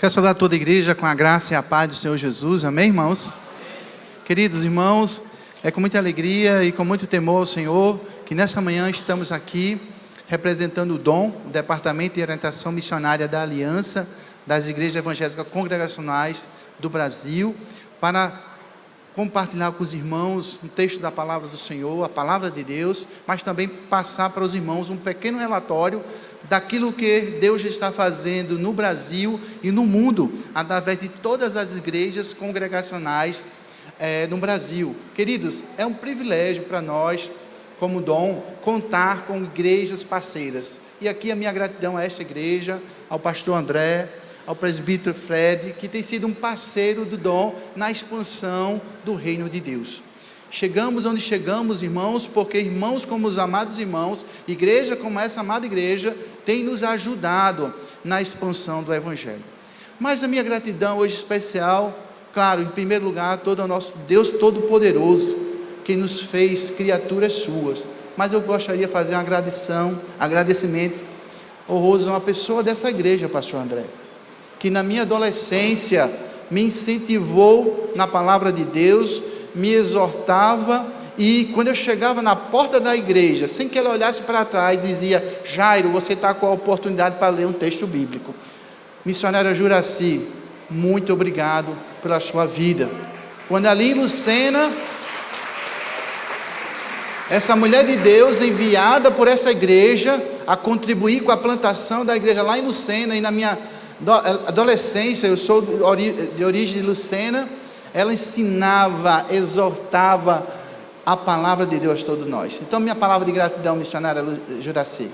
Quero saudar toda a igreja com a graça e a paz do Senhor Jesus. Amém, irmãos? Amém. Queridos irmãos, é com muita alegria e com muito temor ao Senhor que nessa manhã estamos aqui representando o DOM, o Departamento de Orientação Missionária da Aliança das Igrejas Evangélicas Congregacionais do Brasil, para compartilhar com os irmãos um texto da palavra do Senhor, a palavra de Deus, mas também passar para os irmãos um pequeno relatório daquilo que Deus está fazendo no Brasil e no mundo, através de todas as igrejas congregacionais no Brasil. Queridos, é um privilégio para nós, como DOM, contar com igrejas parceiras. E aqui a minha gratidão a esta igreja, ao pastor André, ao presbítero Fred, que tem sido um parceiro do DOM na expansão do reino de Deus. Chegamos onde chegamos, irmãos, porque irmãos como os amados irmãos, igreja como essa amada igreja, tem nos ajudado na expansão do Evangelho. Mas a minha gratidão hoje especial, claro, em primeiro lugar, todo ao nosso Deus Todo-Poderoso, que nos fez criaturas suas. Mas eu gostaria de fazer um agradecimento honroso a uma pessoa dessa igreja, pastor André, que na minha adolescência me incentivou na palavra de Deus, me exortava, e quando eu chegava na porta da igreja, sem que ela olhasse para trás, dizia: Jairo, você está com a oportunidade para ler um texto bíblico. Missionária Juraci, muito obrigado pela sua vida. Quando ali em Lucena, essa mulher de Deus enviada por essa igreja a contribuir com a plantação da igreja lá em Lucena, e na minha adolescência, eu sou de origem de Lucena, ela ensinava, exortava a palavra de Deus a todos nós. Então, minha palavra de gratidão, missionária Juraci.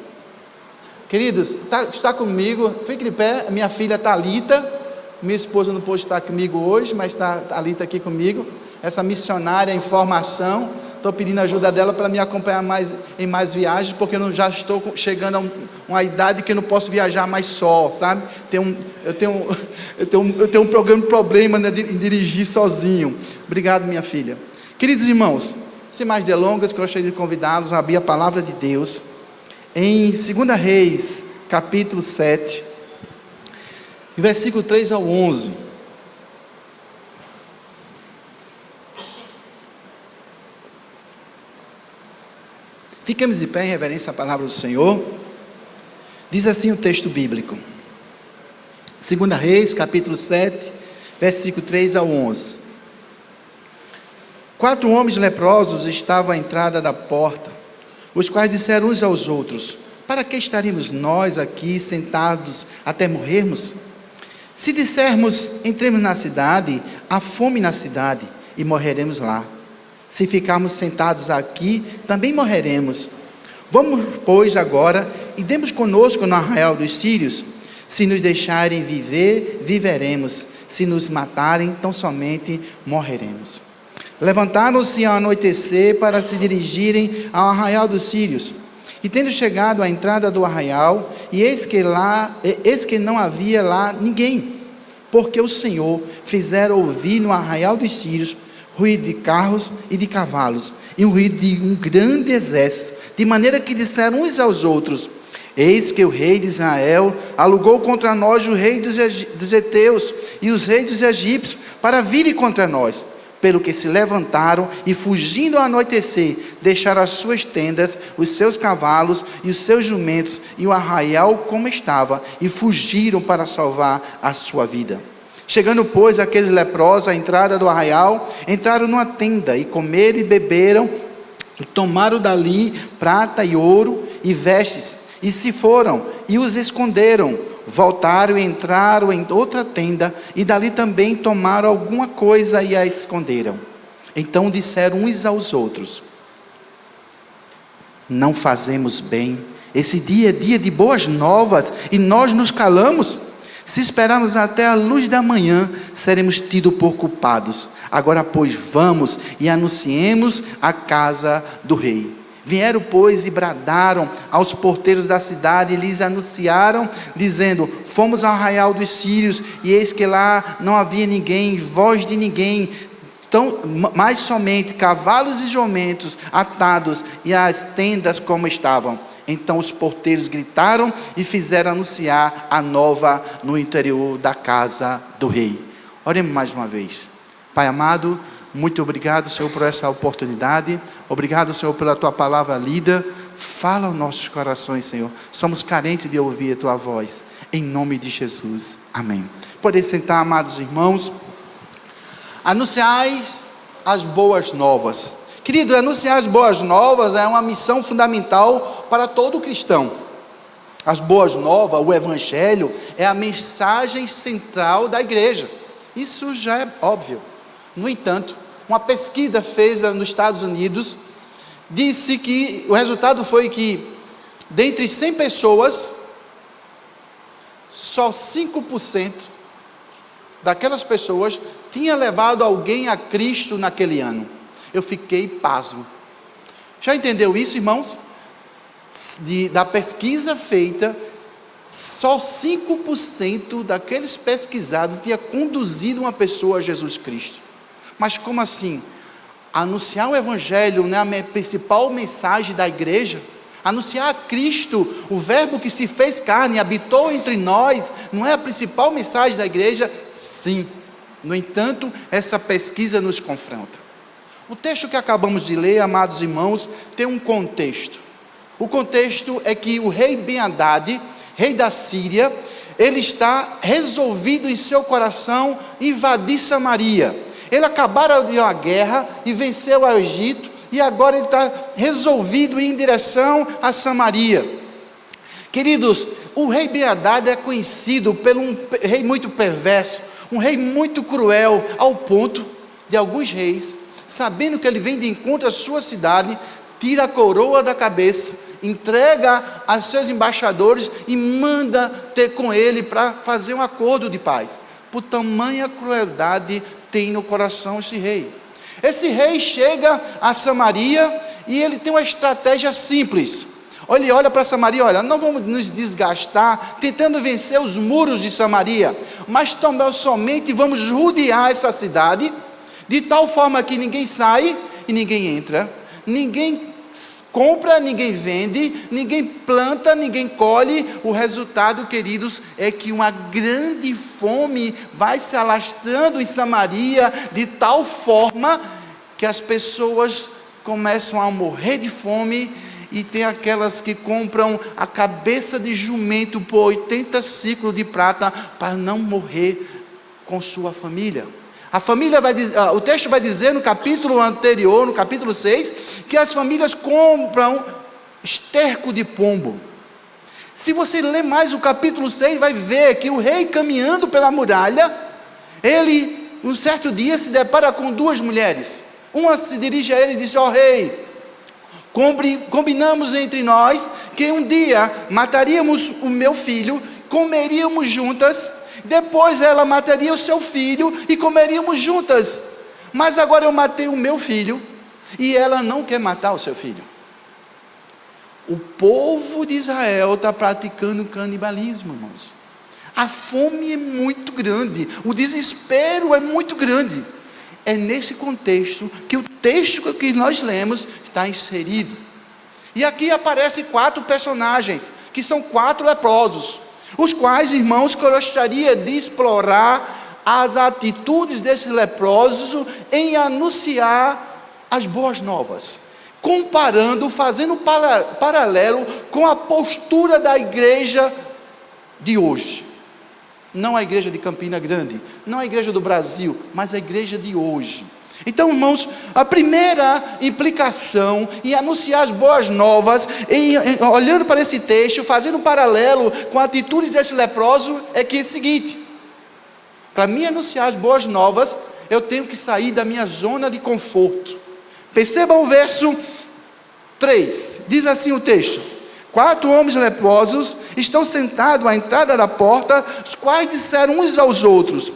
Queridos, está comigo, fique de pé, minha filha Thalita, minha esposa não pôde estar comigo hoje, mas está Thalita aqui comigo, essa missionária em formação. Estou pedindo a ajuda dela para me acompanhar em mais viagens, porque eu já estou chegando a uma idade que eu não posso viajar mais só, sabe? Eu tenho um problema em dirigir sozinho. Obrigado, minha filha. Queridos irmãos, sem mais delongas, gostaria de convidá-los a abrir a palavra de Deus em 2 Reis, capítulo 7, versículo 3 ao 11. Ficamos de pé em reverência à palavra do Senhor. Diz assim o texto bíblico. 2 Reis, capítulo 7, versículo 3 ao 11. 4 homens leprosos estavam à entrada da porta, os quais disseram uns aos outros: para que estaremos nós aqui sentados até morrermos? Se dissermos: entremos na cidade, há fome na cidade, e morreremos lá. Se ficarmos sentados aqui, também morreremos. Vamos, pois, agora, e demos conosco no arraial dos sírios. Se nos deixarem viver, viveremos. Se nos matarem, tão somente morreremos. Levantaram-se ao anoitecer para se dirigirem ao arraial dos sírios. E tendo chegado à entrada do arraial, e eis que não havia lá ninguém, porque o Senhor fizera ouvir no arraial dos sírios ruído de carros e de cavalos, e o ruído de um grande exército, de maneira que disseram uns aos outros: eis que o rei de Israel alugou contra nós o rei dos heteus e os reis dos egípcios para virem contra nós. Pelo que se levantaram e, fugindo ao anoitecer, deixaram as suas tendas, os seus cavalos e os seus jumentos e o arraial como estava, e fugiram para salvar a sua vida. Chegando, pois, aqueles leprosos à entrada do arraial, entraram numa tenda e comeram e beberam, e tomaram dali prata e ouro e vestes, e se foram e os esconderam. Voltaram e entraram em outra tenda, e dali também tomaram alguma coisa e a esconderam. Então disseram uns aos outros: não fazemos bem, esse dia é dia de boas novas, e nós nos calamos. Se esperarmos até a luz da manhã, seremos tidos por culpados. Agora, pois, vamos e anunciemos a casa do rei. Vieram, pois, e bradaram aos porteiros da cidade, e lhes anunciaram, dizendo: fomos ao arraial dos sírios, e eis que lá não havia ninguém, voz de ninguém, mas somente cavalos e jumentos atados, e as tendas como estavam. Então os porteiros gritaram e fizeram anunciar a nova no interior da casa do rei. Oremos mais uma vez. Pai amado, muito obrigado, Senhor, por essa oportunidade. Obrigado, Senhor, pela Tua palavra lida. Fala aos nossos corações, Senhor. Somos carentes de ouvir a Tua voz. Em nome de Jesus. Amém. Podem sentar, amados irmãos. Anunciais as boas novas. Querido, anunciar as boas novas é uma missão fundamental para todo cristão. As boas novas, o evangelho, é a mensagem central da igreja. Isso já é óbvio. No entanto, uma pesquisa feita nos Estados Unidos disse que o resultado foi que, dentre 100 pessoas, só 5% daquelas pessoas tinha levado alguém a Cristo naquele ano. Eu fiquei pasmo. Já entendeu isso, irmãos? Da pesquisa feita, só 5% daqueles pesquisados tinha conduzido uma pessoa a Jesus Cristo. Mas como assim? Anunciar o evangelho não é a principal mensagem da igreja? Anunciar a Cristo, o verbo que se fez carne, habitou entre nós, não é a principal mensagem da igreja? Sim. No entanto, essa pesquisa nos confronta. O texto que acabamos de ler, amados irmãos, tem um contexto. O contexto é que o rei Ben-Hadad, rei da Síria, ele está resolvido em seu coração invadir Samaria. Ele acabara de uma guerra e venceu o Egito, e agora ele está resolvido em direção a Samaria. Queridos, o rei Ben-Hadad é conhecido por um rei muito perverso, um rei muito cruel, ao ponto de alguns reis, sabendo que ele vem de encontro à sua cidade, tira a coroa da cabeça, entrega a seus embaixadores e manda ter com ele para fazer um acordo de paz. Por tamanha crueldade tem no coração esse rei. Esse rei chega a Samaria e ele tem uma estratégia simples. Ele olha para Samaria, olha, não vamos nos desgastar tentando vencer os muros de Samaria, mas também somente vamos rodear essa cidade, de tal forma que ninguém sai e ninguém entra, ninguém compra, ninguém vende, ninguém planta, ninguém colhe. O resultado, queridos, é que uma grande fome vai se alastrando em Samaria, de tal forma que as pessoas começam a morrer de fome, e tem aquelas que compram a cabeça de jumento por 80 ciclos de prata para não morrer com sua família. A família o texto vai dizer no capítulo anterior, no capítulo 6, que as famílias compram esterco de pombo. Se você ler mais o capítulo 6, vai ver que o rei, caminhando pela muralha, ele, um certo dia, se depara com duas mulheres. Uma se dirige a ele e diz: ó rei, combinamos entre nós que um dia mataríamos o meu filho, comeríamos juntas. Depois ela mataria o seu filho e comeríamos juntas. Mas agora eu matei o meu filho e ela não quer matar o seu filho. O povo de Israel está praticando canibalismo, irmãos. A fome é muito grande, o desespero é muito grande. É nesse contexto que o texto que nós lemos está inserido. E aqui aparecem 4 personagens, que são 4 leprosos, os quais, irmãos, que eu gostaria de explorar as atitudes desses leprosos em anunciar as boas novas, comparando, fazendo paralelo com a postura da igreja de hoje. Não a igreja de Campina Grande, não a igreja do Brasil, mas a igreja de hoje. Então, irmãos, a primeira implicação em anunciar as boas novas, olhando para esse texto, fazendo um paralelo com a atitude desse leproso, é que é o seguinte: para mim anunciar as boas novas, eu tenho que sair da minha zona de conforto. Perceba o verso 3, diz assim o texto: 4 homens leprosos estão sentados à entrada da porta, os quais disseram uns aos outros: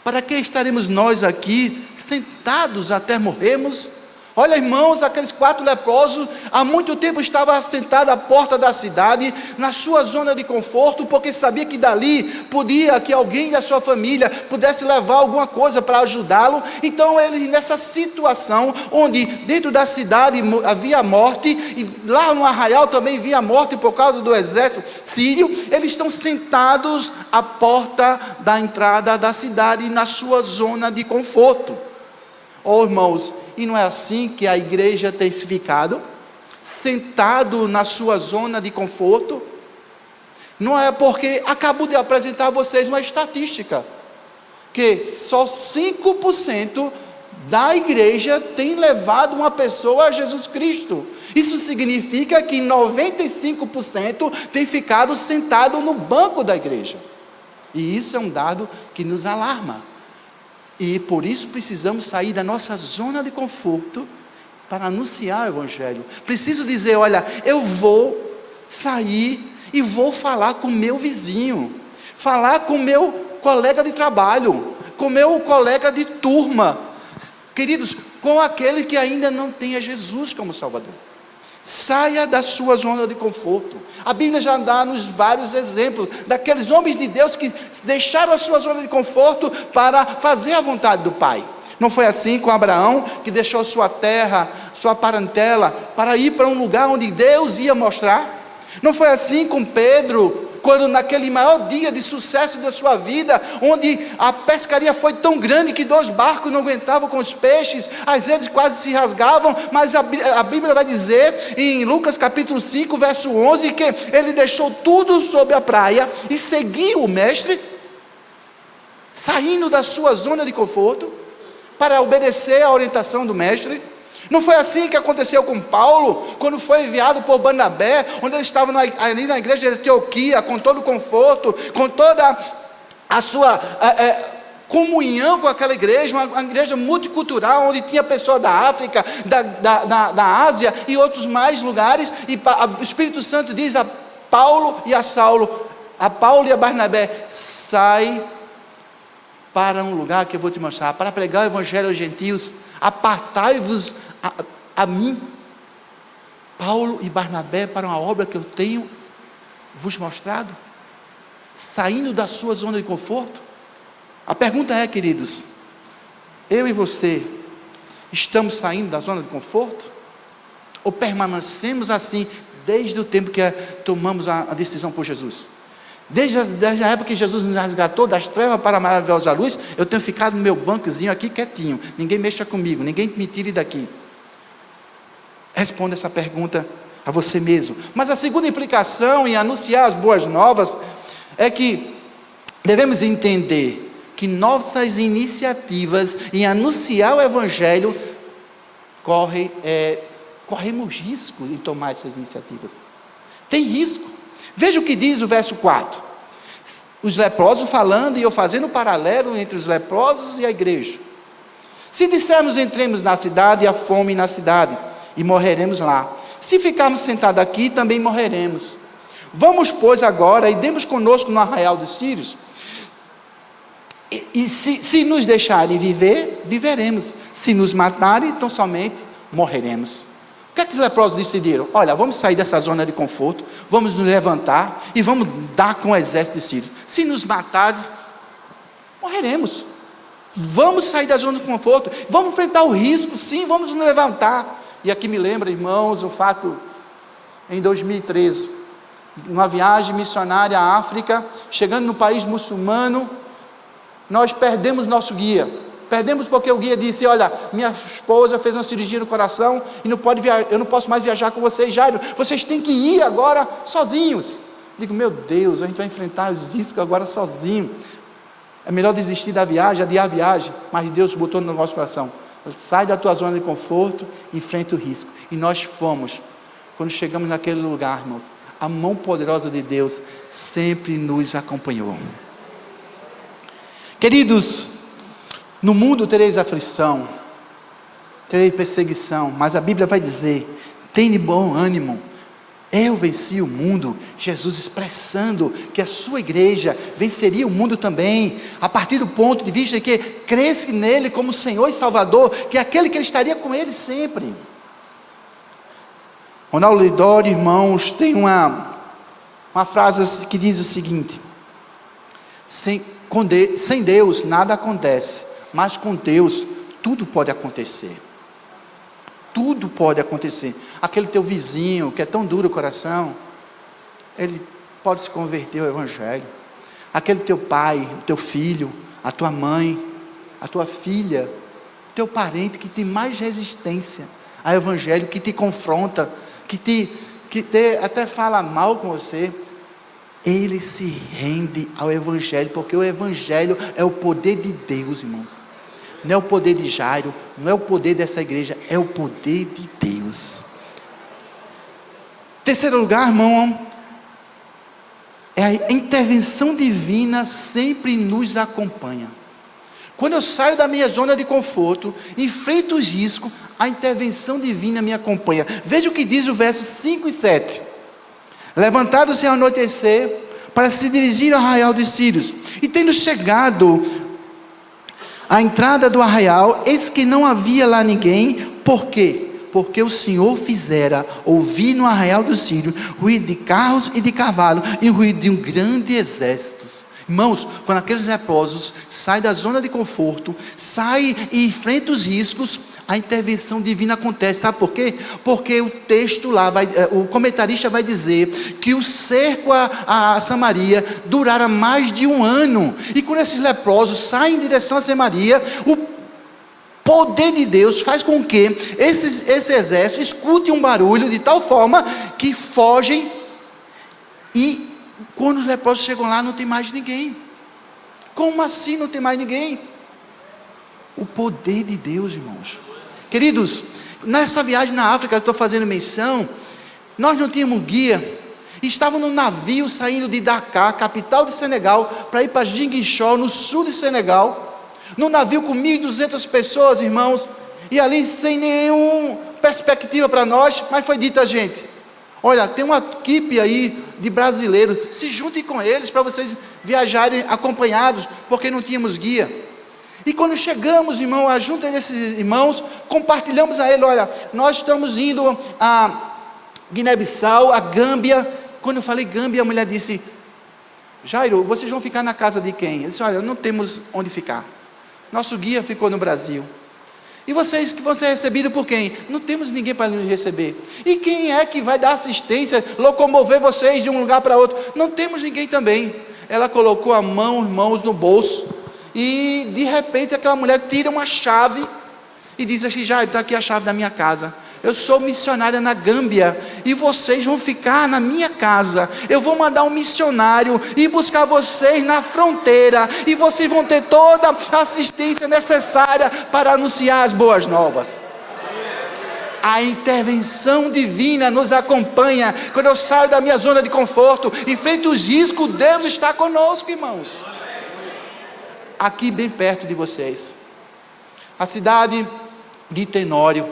para que estaremos nós aqui sentados até morrermos? Olha, irmãos, aqueles 4 leprosos, há muito tempo estavam sentados à porta da cidade, na sua zona de conforto, porque sabia que dali podia que alguém da sua família pudesse levar alguma coisa para ajudá-lo. Então eles, nessa situação, onde dentro da cidade havia morte, e lá no arraial também havia morte por causa do exército sírio, eles estão sentados à porta da entrada da cidade, na sua zona de conforto. Oh, irmãos, e não é assim que a igreja tem se ficado? Sentado na sua zona de conforto? Não é porque acabo de apresentar a vocês uma estatística, que só 5% da igreja tem levado uma pessoa a Jesus Cristo. Isso significa que 95% tem ficado sentado no banco da igreja. E isso é um dado que nos alarma. E por isso precisamos sair da nossa zona de conforto para anunciar o Evangelho. Preciso dizer, olha, eu vou sair e vou falar com o meu vizinho, falar com o meu colega de trabalho, com o meu colega de turma, queridos, com aquele que ainda não tem a Jesus como Salvador. Saia da sua zona de conforto. A Bíblia já dá-nos vários exemplos daqueles homens de Deus que deixaram a sua zona de conforto para fazer a vontade do Pai. Não foi assim com Abraão, que deixou sua terra, sua parentela, para ir para um lugar onde Deus ia mostrar? Não foi assim com Pedro, quando naquele maior dia de sucesso da sua vida, onde a pescaria foi tão grande que 2 barcos não aguentavam com os peixes, as redes quase se rasgavam, mas a Bíblia vai dizer, em Lucas capítulo 5, verso 11, que ele deixou tudo sobre a praia e seguiu o mestre, saindo da sua zona de conforto, para obedecer à orientação do mestre. Não foi assim que aconteceu com Paulo, quando foi enviado por Barnabé, onde ele estava ali na igreja de Antioquia, com todo o conforto, com toda a sua comunhão com aquela igreja, uma igreja multicultural, onde tinha pessoas da África, da Ásia e outros mais lugares, e o Espírito Santo diz a Paulo e a Saulo, a Paulo e a Barnabé, sai para um lugar que eu vou te mostrar, para pregar o evangelho aos gentios, apartai-vos a mim, Paulo e Barnabé, para uma obra que eu tenho vos mostrado, saindo da sua zona de conforto. A pergunta é, queridos, eu e você, estamos saindo da zona de conforto? Ou permanecemos assim, desde o tempo que tomamos a decisão por Jesus? Desde a época que Jesus nos resgatou das trevas para a maravilhosa luz, eu tenho ficado no meu bancozinho aqui quietinho, ninguém mexa comigo, ninguém me tire daqui. Responda essa pergunta a você mesmo. Mas a segunda implicação em anunciar as boas novas é que devemos entender que nossas iniciativas em anunciar o Evangelho corremos risco em tomar essas iniciativas. Tem risco. Veja o que diz o verso 4. Os leprosos falando e eu fazendo paralelo entre os leprosos e a igreja. Se dissermos entremos na cidade, há fome na cidade, e morreremos lá. Se ficarmos sentados aqui, também morreremos. Vamos, pois, agora e demos conosco no arraial dos sírios. E se nos deixarem viver, viveremos. Se nos matarem, então somente morreremos. O que é que os leprosos decidiram? Olha, vamos sair dessa zona de conforto, vamos nos levantar e vamos dar com o exército de sírios. Se nos matares, morreremos. Vamos sair da zona de conforto, vamos enfrentar o risco, sim, vamos nos levantar. E aqui me lembra, irmãos, um fato em 2013, numa viagem missionária à África, chegando no país muçulmano, nós perdemos nosso guia. Perdemos porque o guia disse, olha, minha esposa fez uma cirurgia no coração e eu não posso mais viajar com vocês, Jairo, vocês têm que ir agora sozinhos. Digo, meu Deus, a gente vai enfrentar os riscos agora sozinho. É melhor desistir da viagem, adiar a viagem, mas Deus botou no nosso coração. Sai da tua zona de conforto, enfrenta o risco. E nós fomos. Quando chegamos naquele lugar, irmãos, a mão poderosa de Deus sempre nos acompanhou. Queridos, no mundo tereis aflição, tereis perseguição, mas a Bíblia vai dizer, tem de bom ânimo, Eu venci o mundo, Jesus expressando que a sua igreja venceria o mundo também, a partir do ponto de vista de que cresce nele como Senhor e Salvador, que é aquele que ele estaria com ele sempre. Ronaldo Lidori, irmãos, tem uma frase que diz o seguinte: sem Deus nada acontece, mas com Deus tudo pode acontecer. Tudo pode acontecer. Aquele teu vizinho que é tão duro o coração, ele pode se converter ao Evangelho. Aquele teu pai, o teu filho, a tua mãe, a tua filha, o teu parente que tem mais resistência ao Evangelho, que te confronta, que até fala mal com você, ele se rende ao Evangelho, porque o Evangelho é o poder de Deus, irmãos. Não é o poder de Jairo, não é o poder dessa igreja, é o poder de Deus. Terceiro lugar, irmão, é a intervenção divina sempre nos acompanha. Quando eu saio da minha zona de conforto, enfrento os riscos, a intervenção divina me acompanha. Veja o que diz o verso 5 e 7. Levantaram-se ao anoitecer para se dirigir ao arraial dos sírios, e tendo chegado à entrada do arraial, eis que não havia lá ninguém. Por quê? Porque o Senhor fizera ouvir no arraial dos sírios ruído de carros e de cavalos, e ruído de um grande exército. Irmãos, quando aqueles leprosos saem da zona de conforto, saem e enfrentam os riscos, a intervenção divina acontece. Sabe por quê? Porque o texto lá, o comentarista vai dizer que o cerco a Samaria durara mais de 1 ano, e quando esses leprosos saem em direção a Samaria, o poder de Deus faz com que esse exército escute um barulho de tal forma que fogem, e quando os leprosos chegam lá, não tem mais ninguém. Como assim não tem mais ninguém? O poder de Deus, irmãos. Queridos, nessa viagem na África que eu estou fazendo menção, nós não tínhamos guia, estávamos num navio saindo de Dakar, capital de Senegal, para ir para Ziguinchor, no sul de Senegal, num navio com 1.200 pessoas, irmãos, e ali sem nenhuma perspectiva para nós, mas foi dito a gente: olha, tem uma equipe aí de brasileiros, se juntem com eles para vocês viajarem acompanhados, porque não tínhamos guia. E quando chegamos, irmão, a junta desses irmãos, compartilhamos a ele: olha, nós estamos indo a Guiné-Bissau, a Gâmbia. Quando eu falei Gâmbia, a mulher disse: Jairo, vocês vão ficar na casa de quem? Ele disse: olha, não temos onde ficar, nosso guia ficou no Brasil. E vocês que vão ser recebidos por quem? Não temos ninguém para nos receber. E quem é que vai dar assistência, locomover vocês de um lugar para outro? Não temos ninguém também. Ela colocou a mão, irmãos, no bolso, e de repente aquela mulher tira uma chave e diz assim: já está aqui a chave da minha casa. Eu sou missionária na Gâmbia, e vocês vão ficar na minha casa. Eu vou mandar um missionário ir buscar vocês na fronteira, e vocês vão ter toda a assistência necessária para anunciar as boas novas. A intervenção divina nos acompanha. Quando eu saio da minha zona de conforto, enfrento os riscos, Deus está conosco, irmãos. Aqui bem perto de vocês, a cidade de Tenório.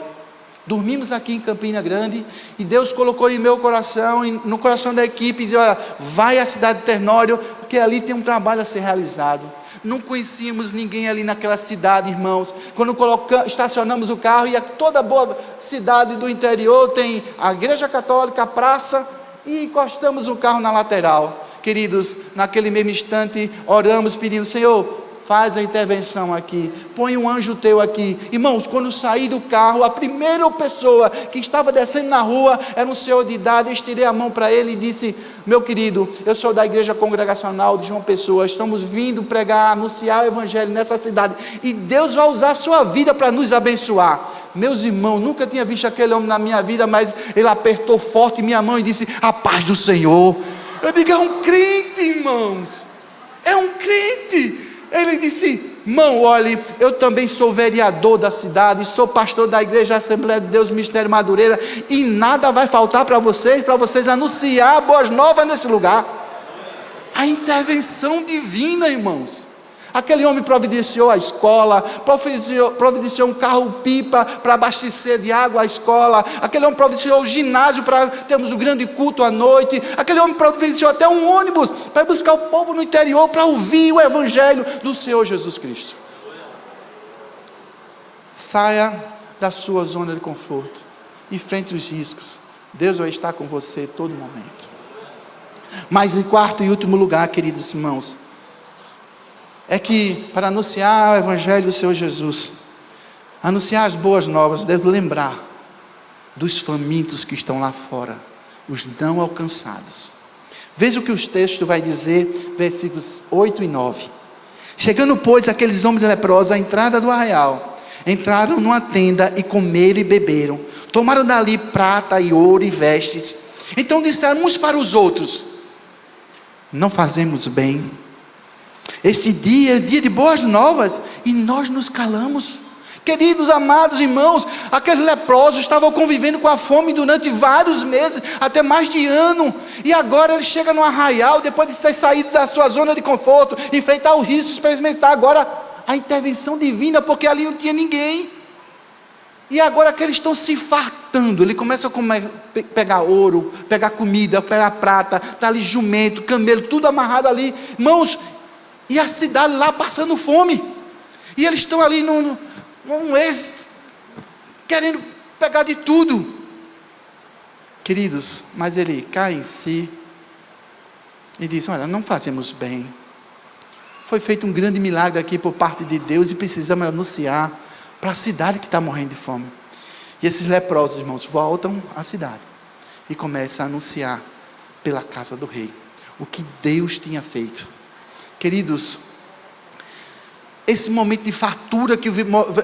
Dormimos aqui em Campina Grande, e Deus colocou em meu coração, no coração da equipe, e disse: olha, vai à cidade de Tenório, porque ali tem um trabalho a ser realizado. Não conhecíamos ninguém ali naquela cidade, irmãos. Quando estacionamos o carro, e toda boa cidade do interior tem a igreja católica, a praça, e encostamos o carro na lateral. Queridos, naquele mesmo instante, oramos pedindo: Senhor, faz a intervenção aqui, põe um anjo teu aqui. Irmãos, quando saí do carro, a primeira pessoa que estava descendo na rua era um senhor de idade. Eu estirei a mão para ele e disse: meu querido, eu sou da igreja congregacional de João Pessoa, estamos vindo pregar, anunciar o evangelho nessa cidade, e Deus vai usar a sua vida para nos abençoar. Meus irmãos, nunca tinha visto aquele homem na minha vida, mas ele apertou forte minha mão e disse: a paz do Senhor. Eu digo: é um crente, irmãos, é um crente. Ele disse: irmão, olhe, eu também sou vereador da cidade, sou pastor da igreja Assembleia de Deus Mistério Madureira, e nada vai faltar para vocês anunciar boas novas nesse lugar. A intervenção divina, irmãos, Aquele homem providenciou a escola, providenciou um carro-pipa para abastecer de água a escola. Aquele homem providenciou o ginásio para termos um grande culto à noite. Aquele homem providenciou até um ônibus para buscar o povo no interior para ouvir o evangelho do Senhor Jesus Cristo. Saia da sua zona de conforto, enfrente os riscos. Deus vai estar com você todo momento. Mas em quarto e último lugar, queridos irmãos, é que para anunciar o evangelho do Senhor Jesus, anunciar as boas novas, deve lembrar dos famintos que estão lá fora, os não alcançados. Veja o que os textos vai dizer, versículos 8 e 9. Chegando, pois, aqueles homens leprosos à entrada do arraial, entraram numa tenda e comeram e beberam. Tomaram dali prata e ouro e vestes. Então disseram uns para os outros: não fazemos bem. Este dia é dia de boas novas e nós nos calamos. Queridos, amados irmãos, aqueles leprosos estavam convivendo com a fome durante vários meses, até mais de ano. E agora eles chegam no arraial, depois de ter saído da sua zona de conforto, enfrentar o risco, experimentar agora a intervenção divina, porque ali não tinha ninguém. E agora que eles estão se fartando, ele começa a pegar ouro, pegar comida, pegar prata, está ali jumento, camelo, tudo amarrado ali, irmãos, e a cidade lá passando fome, e eles estão ali querendo pegar de tudo, queridos. Mas ele cai em si e diz: olha, não fazemos bem, foi feito um grande milagre aqui por parte de Deus e precisamos anunciar para a cidade que está morrendo de fome. E esses leprosos, irmãos, voltam à cidade e começam a anunciar pela casa do rei o que Deus tinha feito. Queridos, esse momento de fartura que o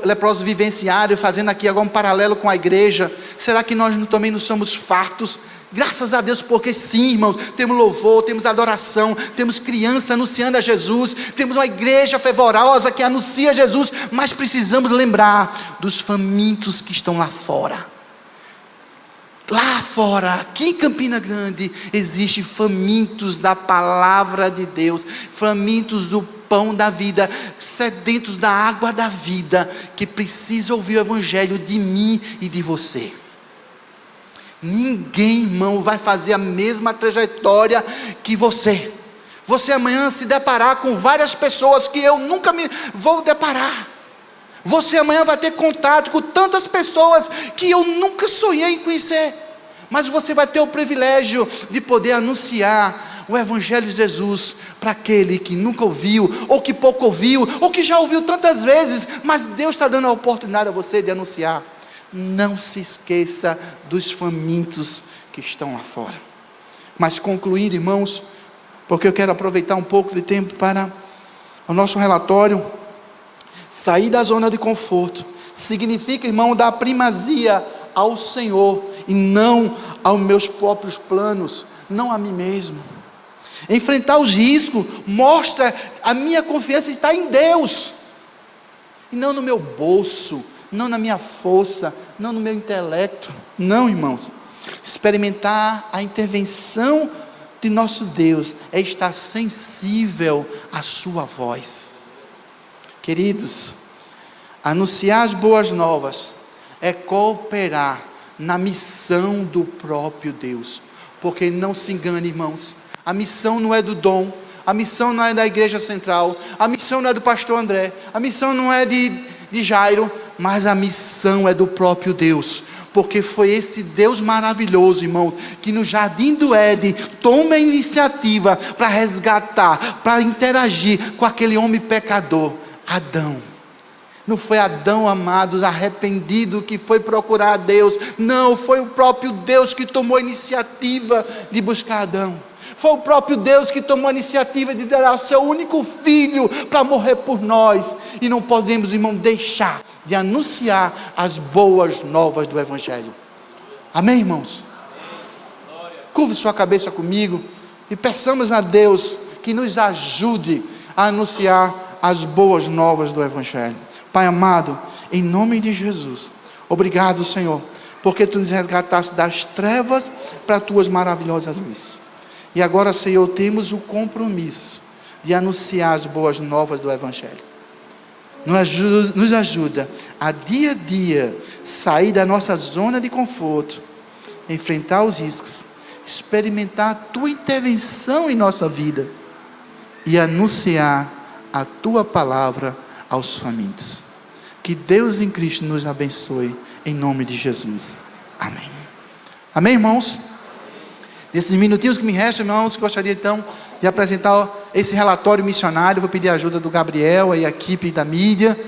leproso vivenciaram, fazendo aqui agora um paralelo com a igreja, será que nós também não somos fartos? Graças a Deus, porque sim, irmãos, temos louvor, temos adoração, temos criança anunciando a Jesus, temos uma igreja fervorosa que anuncia Jesus, mas precisamos lembrar dos famintos que estão lá fora. Lá fora, aqui em Campina Grande, existem famintos da palavra de Deus, famintos do pão da vida, sedentos da água da vida, que precisam ouvir o evangelho de mim e de você. Ninguém, irmão, vai fazer a mesma trajetória que você. Você amanhã se deparar com várias pessoas que eu nunca me vou deparar. Você amanhã vai ter contato com tantas pessoas que eu nunca sonhei em conhecer. Mas você vai ter o privilégio de poder anunciar o evangelho de Jesus para aquele que nunca ouviu, ou que pouco ouviu, ou que já ouviu tantas vezes, mas Deus está dando a oportunidade a você de anunciar. Não se esqueça dos famintos que estão lá fora. Mas concluindo, irmãos, porque eu quero aproveitar um pouco de tempo para o nosso relatório, sair da zona de conforto significa, irmão, dar primazia ao Senhor e não aos meus próprios planos, não a mim mesmo. Enfrentar os riscos mostra a minha confiança está em Deus e não no meu bolso, não na minha força, não no meu intelecto. Não, irmãos, experimentar a intervenção de nosso Deus é estar sensível à sua voz. Queridos, anunciar as boas novas é cooperar na missão do próprio Deus, porque não se engane, irmãos, a missão não é do Dom, a missão não é da igreja central, a missão não é do pastor André, a missão não é de Jairo, mas a missão é do próprio Deus, porque foi esse Deus maravilhoso, irmão, que no jardim do Éden toma a iniciativa para resgatar, para interagir com aquele homem pecador, Adão. Não foi Adão, amados, arrependido, que foi procurar a Deus, não, foi o próprio Deus que tomou a iniciativa de buscar Adão. Foi o próprio Deus que tomou a iniciativa de dar o seu único filho para morrer por nós. E não podemos, irmão, deixar de anunciar as boas novas do Evangelho. Amém, irmãos? Curve sua cabeça comigo e peçamos a Deus que nos ajude a anunciar as boas novas do Evangelho. Pai amado, em nome de Jesus, obrigado, Senhor, porque Tu nos resgataste das trevas para a Tuas maravilhosas luzes. E agora, Senhor, temos o compromisso de de anunciar as boas novas do Evangelho. Nos ajuda a dia sair da nossa zona de conforto, enfrentar os riscos, experimentar a tua intervenção em nossa vida e anunciar a tua palavra aos famintos. Que Deus em Cristo nos abençoe, em nome de Jesus. Amém. Amém, irmãos? Nesses minutinhos que me restam, irmãos, gostaria então de apresentar esse relatório missionário. Vou pedir a ajuda do Gabriel e a equipe da mídia.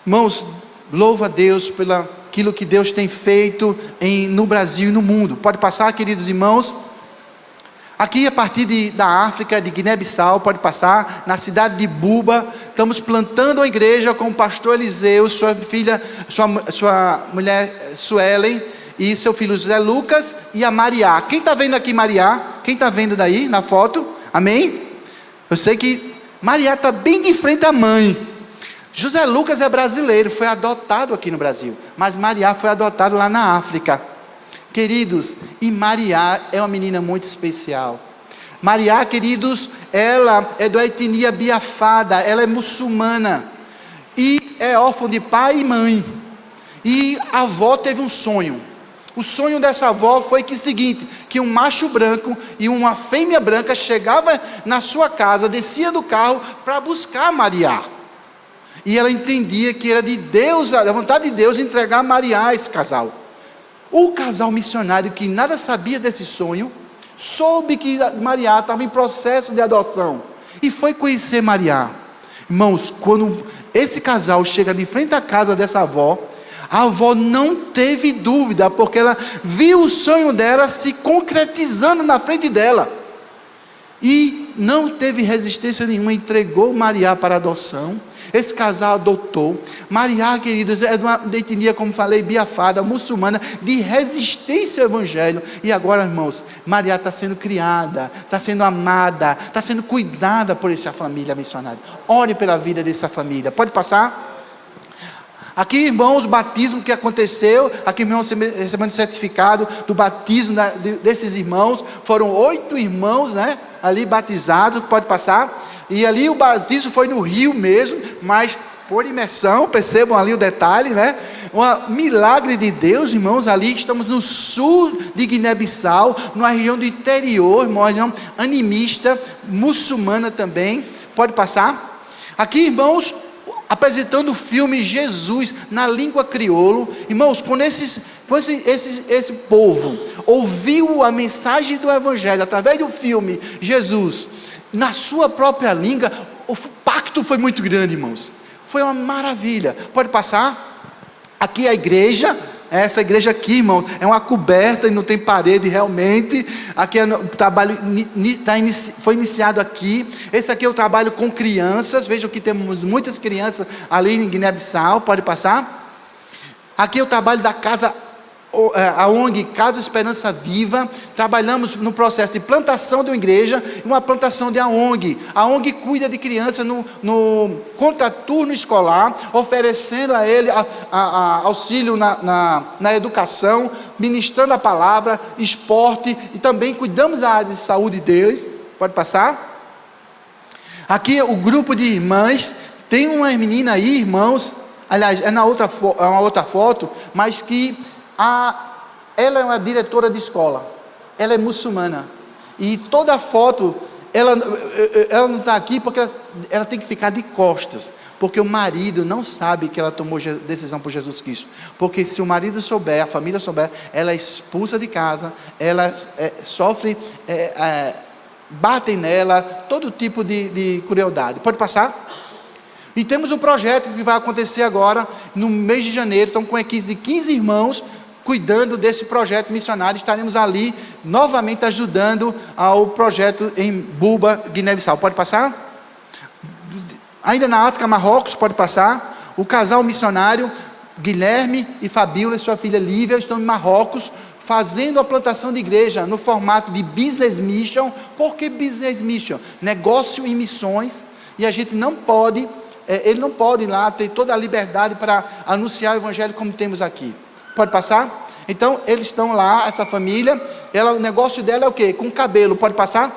Irmãos, louva a Deus pelo aquilo que Deus tem feito no Brasil e no mundo. Pode passar, queridos irmãos. Aqui a partir da África, de Guiné-Bissau, pode passar, na cidade de Buba, estamos plantando uma igreja com o pastor Eliseu, sua filha, sua mulher Suelen, e seu filho José Lucas e a Mariá. Quem está vendo aqui Mariá? Quem está vendo daí na foto? Amém? Eu sei que Mariá está bem de frente à mãe. José Lucas é brasileiro, foi adotado aqui no Brasil, mas Mariá foi adotada lá na África. Queridos, e Mariá é uma menina muito especial. Mariá, queridos, ela é da etnia Biafada, ela é muçulmana e é órfã de pai e mãe. E a avó teve um sonho. O sonho dessa avó foi que um macho branco e uma fêmea branca chegava na sua casa, descia do carro para buscar Mariá. E ela entendia que era de Deus, a vontade de Deus entregar Mariá a esse casal. O casal missionário, que nada sabia desse sonho, soube que Mariá estava em processo de adoção e foi conhecer Mariá. Irmãos, quando esse casal chega de frente à casa dessa avó, a avó não teve dúvida, porque ela viu o sonho dela se concretizando na frente dela e não teve resistência nenhuma, entregou Mariá para adoção. Esse casal adotou. Mariá, queridos, é de uma etnia, como falei, biafada, muçulmana, de resistência ao Evangelho. E agora, irmãos, Mariá está sendo criada, está sendo amada, está sendo cuidada por essa família missionária. Ore pela vida dessa família. Pode passar? Aqui, irmãos, o batismo que aconteceu, aqui, irmãos, recebendo certificado do batismo desses irmãos. Foram 8 irmãos, né, ali batizados. Pode passar? E ali o batismo foi no rio mesmo, mas por imersão, percebam ali o detalhe, né? Um milagre de Deus, irmãos. Ali estamos no sul de Guiné-Bissau, numa região do interior, irmãos, região animista, muçulmana também. Pode passar? Aqui, irmãos, apresentando o filme Jesus na língua crioulo. Irmãos, quando esse povo ouviu a mensagem do Evangelho através do filme Jesus na sua própria língua, o pacto foi muito grande, irmãos. Foi uma maravilha. Pode passar? Aqui a igreja, essa igreja aqui, irmão, é uma coberta e não tem parede realmente. Aqui o trabalho foi iniciado aqui. Esse aqui é o trabalho com crianças. Vejam que temos muitas crianças ali em Guiné-Bissau. Pode passar? Aqui é o trabalho da casa, a ONG Casa Esperança Viva. Trabalhamos no processo de plantação de uma igreja e uma plantação de uma ONG. A ONG cuida de crianças no contraturno escolar, oferecendo a ele auxílio na educação, ministrando a palavra, esporte, e também cuidamos da área de saúde deles. Pode passar? Aqui o grupo de irmãs, tem uma menina aí, irmãos, aliás, é uma outra foto, mas que ela é uma diretora de escola, ela é muçulmana, e toda a foto, ela não está aqui porque ela tem que ficar de costas, porque o marido não sabe que ela tomou decisão por Jesus Cristo, porque se o marido souber, a família souber, ela é expulsa de casa, ela sofre, batem nela, todo tipo de crueldade. Pode passar? E temos um projeto que vai acontecer agora, no mês de janeiro, estamos com uma equipe de 15 irmãos, cuidando desse projeto missionário. Estaremos ali, novamente ajudando ao projeto em Buba, Guiné-Bissau. Pode passar? Ainda na África, Marrocos, pode passar? O casal missionário, Guilherme e Fabíola, e sua filha Lívia, estão em Marrocos, fazendo a plantação de igreja, no formato de business mission. Por que business mission? Negócio e missões, e a gente não pode, ele não pode ir lá ter toda a liberdade para anunciar o Evangelho como temos aqui. Pode passar? Então, eles estão lá, essa família, o negócio dela é o quê? Com cabelo. Pode passar?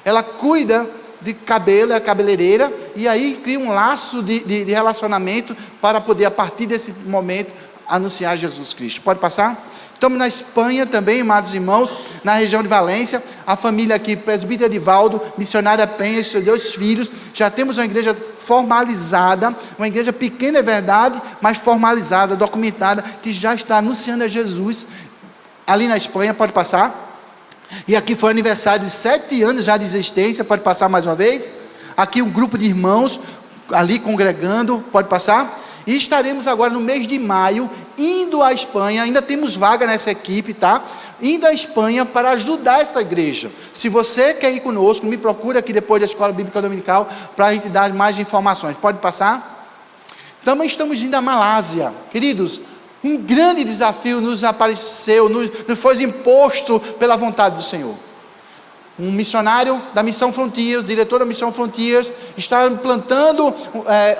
Ela cuida de cabelo, é cabeleireira, e aí cria um laço de relacionamento para poder, a partir desse momento, anunciar Jesus Cristo. Pode passar? Estamos na Espanha também, amados irmãos, na região de Valência, a família aqui, presbítero Edivaldo, missionária Penha, seus 2 filhos, já temos uma igreja formalizada, uma igreja pequena é verdade, mas formalizada, documentada, que já está anunciando a Jesus, ali na Espanha. Pode passar? E aqui foi aniversário de 7 anos já de existência. Pode passar mais uma vez? Aqui um grupo de irmãos ali congregando. Pode passar? E estaremos agora no mês de maio indo à Espanha. Ainda temos vaga nessa equipe, tá? Indo à Espanha para ajudar essa igreja. Se você quer ir conosco, me procura aqui depois da Escola Bíblica Dominical para a gente dar mais informações. Pode passar? Também estamos indo à Malásia. Queridos, um grande desafio nos apareceu, nos foi imposto pela vontade do Senhor. Um missionário da Missão Frontiers, diretor da Missão Frontiers, está implantando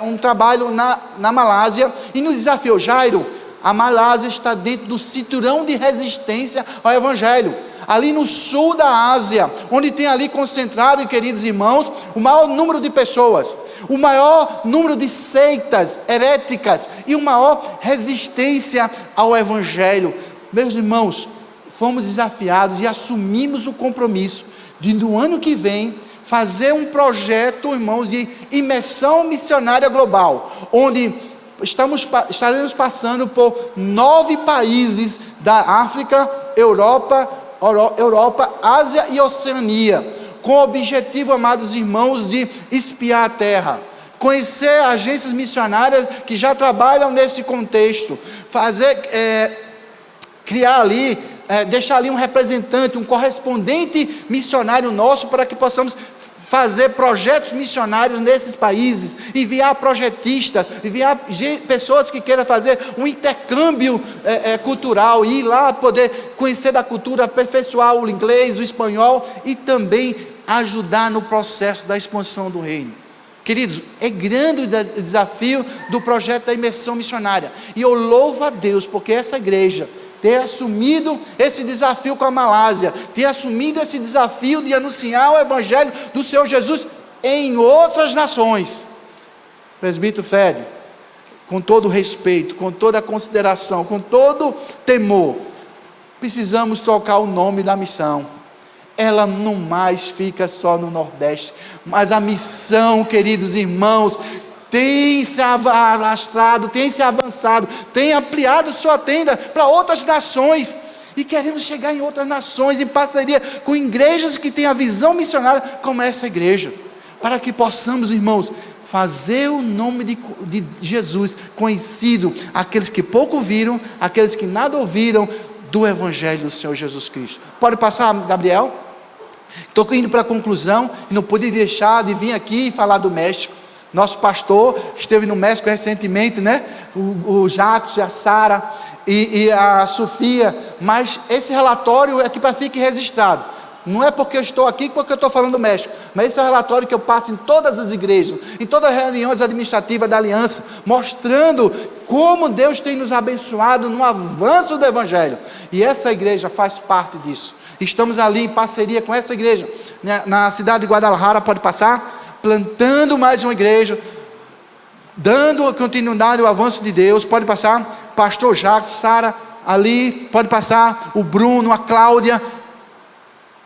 um trabalho na Malásia e nos desafiou: Jairo, a Malásia está dentro do cinturão de resistência ao Evangelho, ali no sul da Ásia, onde tem ali concentrado, queridos irmãos, o maior número de pessoas, o maior número de seitas heréticas e uma maior resistência ao Evangelho. Meus irmãos, fomos desafiados e assumimos o compromisso de, no ano que vem, fazer um projeto, irmãos, de imersão missionária global, onde estaremos passando por 9 países da África, Europa, Ásia e Oceania, com o objetivo, amados irmãos, de espiar a terra, conhecer agências missionárias que já trabalham nesse contexto, criar ali, deixar ali um representante, um correspondente missionário nosso, para que possamos fazer projetos missionários nesses países, enviar projetistas, enviar pessoas que queiram fazer um intercâmbio cultural, e ir lá poder conhecer da cultura, aperfeiçoar o inglês, o espanhol, e também ajudar no processo da expansão do reino. Queridos, é grande o desafio do projeto da imersão missionária, e eu louvo a Deus, porque essa igreja ter assumido esse desafio com a Malásia, ter assumido esse desafio de anunciar o Evangelho do Senhor Jesus em outras nações. Presbítero Fede, com todo respeito, com toda consideração, com todo temor, precisamos trocar o nome da missão. Ela não mais fica só no Nordeste, mas a missão, queridos irmãos, tem se alastrado, tem se avançado, tem ampliado sua tenda para outras nações, e queremos chegar em outras nações, em parceria com igrejas que têm a visão missionária como essa igreja, para que possamos, irmãos, fazer o nome de Jesus conhecido, aqueles que pouco viram, aqueles que nada ouviram do Evangelho do Senhor Jesus Cristo. Pode passar, Gabriel? Estou indo para a conclusão, e não pude deixar de vir aqui e falar do México. Nosso pastor esteve no México recentemente, né? O Jacques, a Sara e a Sofia. Mas esse relatório é aqui para ficar registrado. Não é porque eu estou aqui, porque eu estou falando do México, mas esse é o relatório que eu passo em todas as igrejas, em todas as reuniões administrativas da aliança, mostrando como Deus tem nos abençoado no avanço do Evangelho. E essa igreja faz parte disso. Estamos ali em parceria com essa igreja, na cidade de Guadalajara. Pode passar? Plantando mais uma igreja, dando continuidade ao avanço de Deus. Pode passar? Pastor Jacques, Sara ali, pode passar, o Bruno, a Cláudia.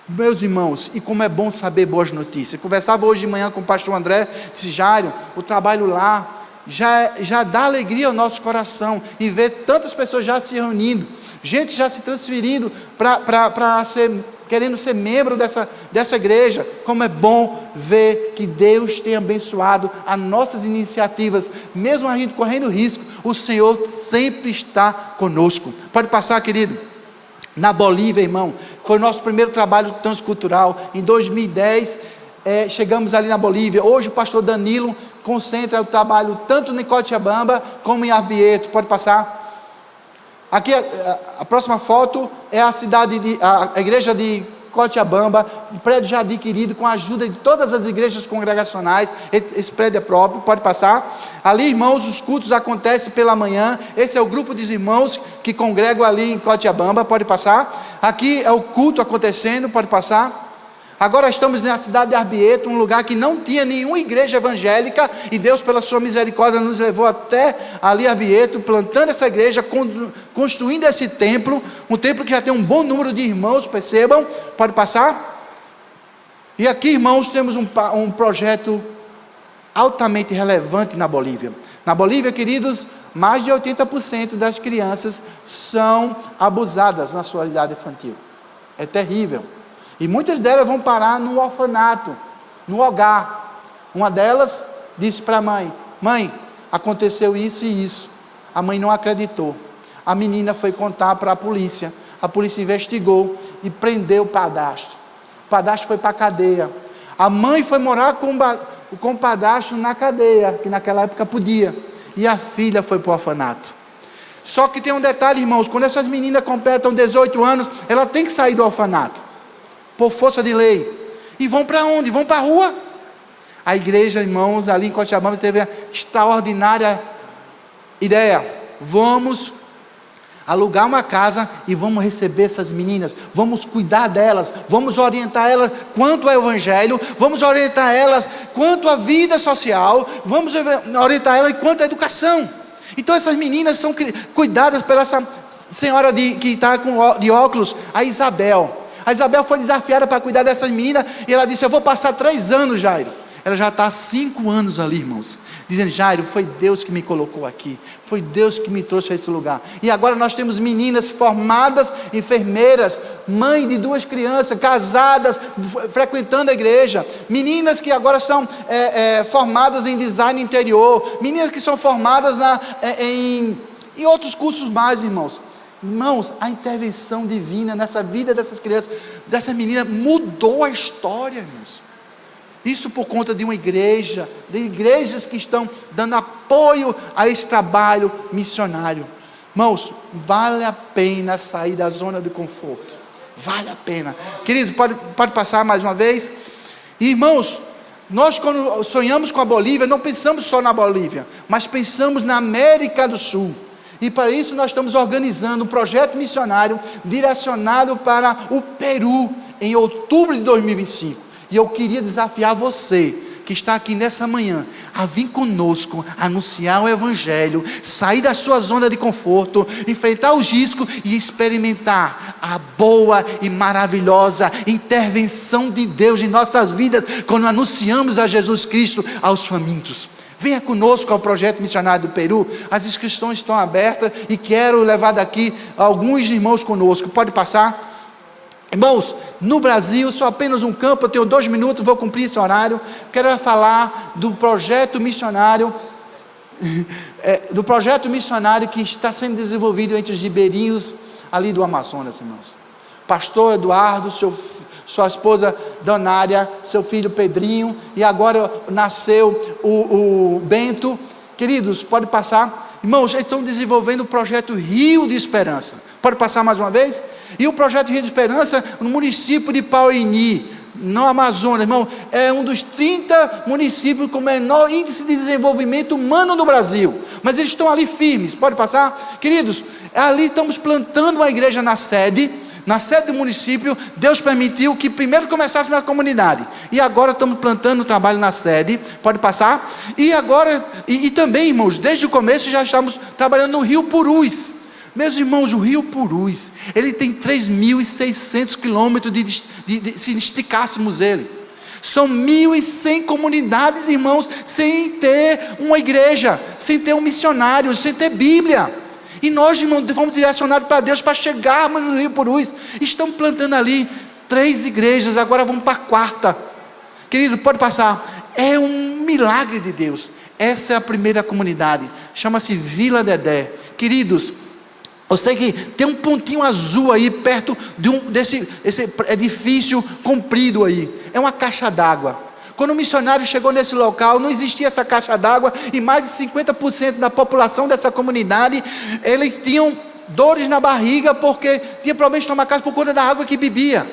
Meus irmãos, e como é bom saber boas notícias. Conversava hoje de manhã com o pastor André, disse: Jairo, o trabalho lá já dá alegria ao nosso coração, em ver tantas pessoas já se reunindo, gente já se transferindo querendo ser membro dessa igreja. Como é bom ver que Deus tem abençoado as nossas iniciativas, mesmo a gente correndo risco, o Senhor sempre está conosco. Pode passar, querido. Na Bolívia, irmão, foi o nosso primeiro trabalho transcultural, em 2010, chegamos ali na Bolívia. Hoje o pastor Danilo concentra o trabalho tanto em Cochabamba como em Arbieto. Pode passar? Aqui a próxima foto é a igreja de Cochabamba, um prédio já adquirido com a ajuda de todas as igrejas congregacionais. Esse prédio é próprio. Pode passar? Ali, irmãos, os cultos acontecem pela manhã. Esse é o grupo dos irmãos que congregam ali em Cochabamba. Pode passar? Aqui é o culto acontecendo. Pode passar? Agora estamos na cidade de Arbieto, um lugar que não tinha nenhuma igreja evangélica, e Deus, pela sua misericórdia, nos levou até ali Arbieto, plantando essa igreja, construindo esse templo, um templo que já tem um bom número de irmãos, percebam, pode passar? E aqui, irmãos, temos um projeto altamente relevante na Bolívia. Na Bolívia, queridos, mais de 80% das crianças são abusadas na sua idade infantil. É terrível. E muitas delas vão parar no orfanato, no hogar. Uma delas disse para a mãe: mãe, aconteceu isso e isso. A mãe não acreditou. A menina foi contar para a polícia investigou e prendeu o padrasto. O padrasto foi para a cadeia. A mãe foi morar com o padrasto na cadeia, que naquela época podia. E a filha foi para o orfanato. Só que tem um detalhe, irmãos: quando essas meninas completam 18 anos, ela tem que sair do orfanato, por força de lei. E vão para onde? Vão para a rua. A igreja, irmãos, ali em Cochabamba teve a extraordinária ideia: vamos alugar uma casa e vamos receber essas meninas, vamos cuidar delas, vamos orientar elas quanto ao evangelho, vamos orientar elas quanto à vida social, vamos orientar elas quanto à educação. Então essas meninas são cuidadas pela essa senhora que está de óculos, a Isabel. A Isabel foi desafiada para cuidar dessas meninas, e ela disse: eu vou passar 3 anos, Jairo. Ela já está há 5 anos ali, irmãos, dizendo: Jairo, foi Deus que me colocou aqui, foi Deus que me trouxe a esse lugar. E agora nós temos meninas formadas, enfermeiras, mãe de 2 crianças, casadas, frequentando a igreja, meninas que agora são formadas em design interior, meninas que são formadas em outros cursos mais, irmãos. Irmãos, a intervenção divina nessa vida dessas crianças, dessas meninas, mudou a história, irmãos. Isso por conta de uma igreja, de igrejas que estão dando apoio a esse trabalho missionário. Irmãos, vale a pena sair da zona de conforto. Vale a pena. Querido, pode passar mais uma vez. Irmãos, nós quando sonhamos com a Bolívia, não pensamos só na Bolívia, mas pensamos na América do Sul. E para isso nós estamos organizando um projeto missionário direcionado para o Peru, em outubro de 2025. E eu queria desafiar você, que está aqui nessa manhã, a vir conosco, anunciar o evangelho, sair da sua zona de conforto, enfrentar os riscos e experimentar a boa e maravilhosa intervenção de Deus em nossas vidas, quando anunciamos a Jesus Cristo aos famintos. Venha conosco ao projeto missionário do Peru. As inscrições estão abertas e quero levar daqui alguns irmãos conosco. Pode passar. Irmãos, no Brasil, só apenas um campo, eu tenho 2 minutos, vou cumprir esse horário. Quero falar do projeto missionário, que está sendo desenvolvido entre os ribeirinhos ali do Amazonas, irmãos. Pastor Eduardo, sua esposa Donária, seu filho Pedrinho, e agora nasceu o Bento. Queridos, pode passar. Irmãos, eles estão desenvolvendo o projeto Rio de Esperança. Pode passar mais uma vez? E o projeto Rio de Esperança, no município de Pauini, no Amazonas, irmão, é um dos 30 municípios com menor índice de desenvolvimento humano no Brasil. Mas eles estão ali firmes. Pode passar? Queridos, ali estamos plantando uma igreja na sede do município. Deus permitiu que primeiro começasse na comunidade, e agora estamos plantando o trabalho na sede. Pode passar? E agora, e também, irmãos, desde o começo já estamos trabalhando no Rio Purus. Meus irmãos, o Rio Purus, ele tem 3.600 quilômetros se esticássemos ele. São 1.100 comunidades, irmãos, sem ter uma igreja, sem ter um missionário, sem ter Bíblia. E nós, irmãos, fomos direcionados para Deus para chegarmos no Rio Purus. Estamos plantando ali 3 igrejas, agora vamos para a 4ª. Querido, pode passar. É um milagre de Deus. Essa é a primeira comunidade, chama-se Vila Dedé. Queridos, eu sei que tem um pontinho azul aí perto desse edifício comprido aí. É uma caixa d'água. Quando o missionário chegou nesse local, não existia essa caixa d'água, e mais de 50% da população dessa comunidade, eles tinham dores na barriga, porque tinha problema de tomar casa por conta da água que bebia.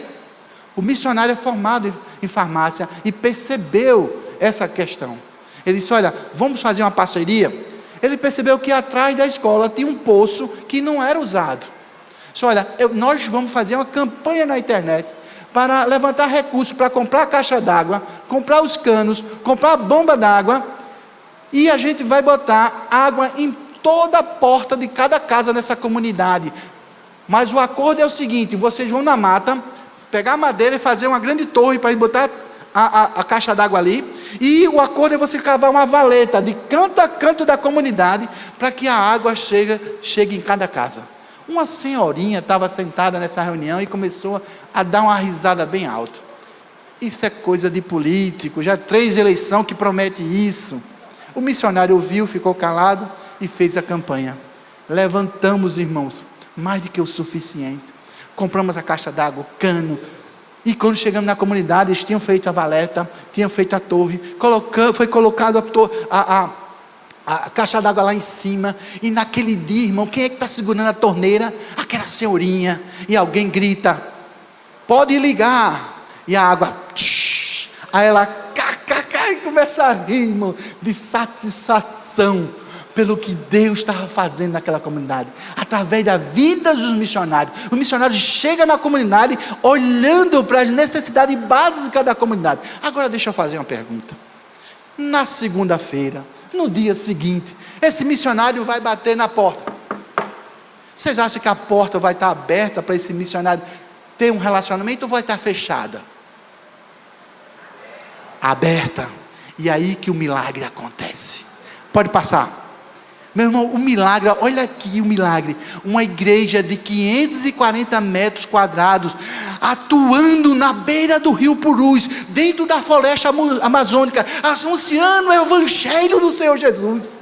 O missionário é formado em farmácia e percebeu essa questão. Ele disse: olha, vamos fazer uma parceria. Ele percebeu que atrás da escola tinha um poço que não era usado. Disse: olha, nós vamos fazer uma campanha na internet, para levantar recursos para comprar a caixa d'água, comprar os canos, comprar a bomba d'água, e a gente vai botar água em toda a porta de cada casa nessa comunidade. Mas o acordo é o seguinte: vocês vão na mata, pegar madeira e fazer uma grande torre para botar a caixa d'água ali, e o acordo é você cavar uma valeta de canto a canto da comunidade, para que a água chegue em cada casa. Uma senhorinha estava sentada nessa reunião e começou a dar uma risada bem alta. Isso é coisa de político, já 3 eleições que promete isso. O missionário ouviu, ficou calado e fez a campanha. Levantamos, irmãos, mais do que o suficiente. Compramos a caixa d'água, o cano, e quando chegamos na comunidade, eles tinham feito a valeta, tinham feito a torre, foi colocado a caixa d'água lá em cima, e naquele dia, irmão, quem é que está segurando a torneira? Aquela senhorinha, e alguém grita: pode ligar, e a água, aí ela e começa a rir, irmão, de satisfação pelo que Deus estava fazendo naquela comunidade, através da vida dos missionários. Os missionários chegam na comunidade, olhando para as necessidades básicas da comunidade. Agora deixa eu fazer uma pergunta. Na segunda-feira, no dia seguinte, esse missionário vai bater na porta. Vocês acham que a porta vai estar aberta para esse missionário ter um relacionamento, ou vai estar fechada? Aberta. E aí que o milagre acontece. Pode passar. Meu irmão, o milagre, olha aqui o milagre. Uma igreja de 540 metros quadrados, atuando na beira do rio Purus, dentro da floresta amazônica, anunciando o evangelho do Senhor Jesus.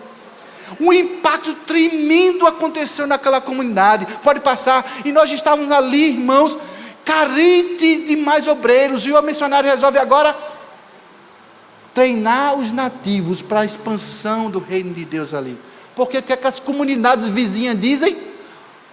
Um impacto tremendo aconteceu naquela comunidade. Pode passar. E nós estávamos ali, irmãos, carentes de mais obreiros, e o missionário resolve agora treinar os nativos para a expansão do reino de Deus ali. Porque o que é que as comunidades vizinhas dizem?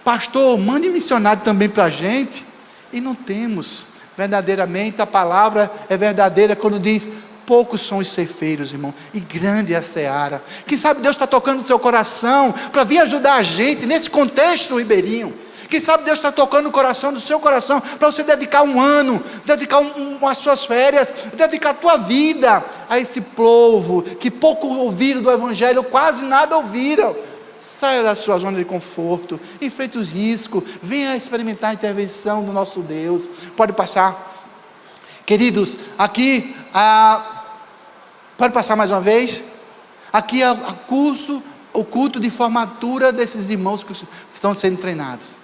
Pastor, mande missionário também para a gente. E não temos. Verdadeiramente a palavra é verdadeira quando diz: poucos são os ceifeiros, irmão, e grande é a seara. Quem sabe Deus está tocando no teu coração para vir ajudar a gente nesse contexto ribeirinho. Quem sabe Deus está tocando no coração, do seu coração, para você dedicar um ano, dedicar as suas férias, dedicar a tua vida a esse povo que pouco ouviram do evangelho, quase nada ouviram. Saia da sua zona de conforto, enfrente os riscos, venha experimentar a intervenção do nosso Deus. Pode passar. Queridos, aqui, pode passar mais uma vez. Aqui é o culto de formatura desses irmãos que estão sendo treinados,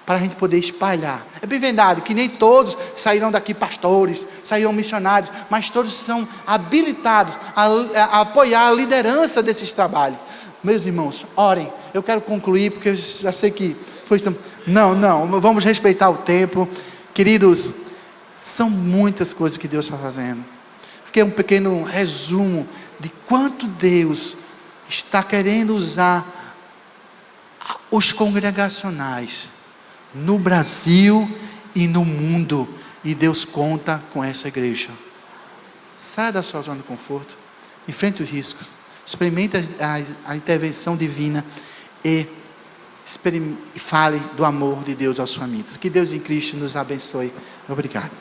para a gente poder espalhar. É bem verdade que nem todos saíram daqui pastores, saíram missionários, mas todos são habilitados a apoiar a liderança desses trabalhos. Meus irmãos, orem. Eu quero concluir, porque eu já sei que foi... Não, vamos respeitar o tempo. Queridos, são muitas coisas que Deus está fazendo. Porque é um pequeno resumo de quanto Deus está querendo usar os congregacionais no Brasil e no mundo, e Deus conta com essa igreja. Saia da sua zona de conforto, enfrente os riscos, experimente a intervenção divina e fale do amor de Deus aos famintos. Que Deus em Cristo nos abençoe. Obrigado.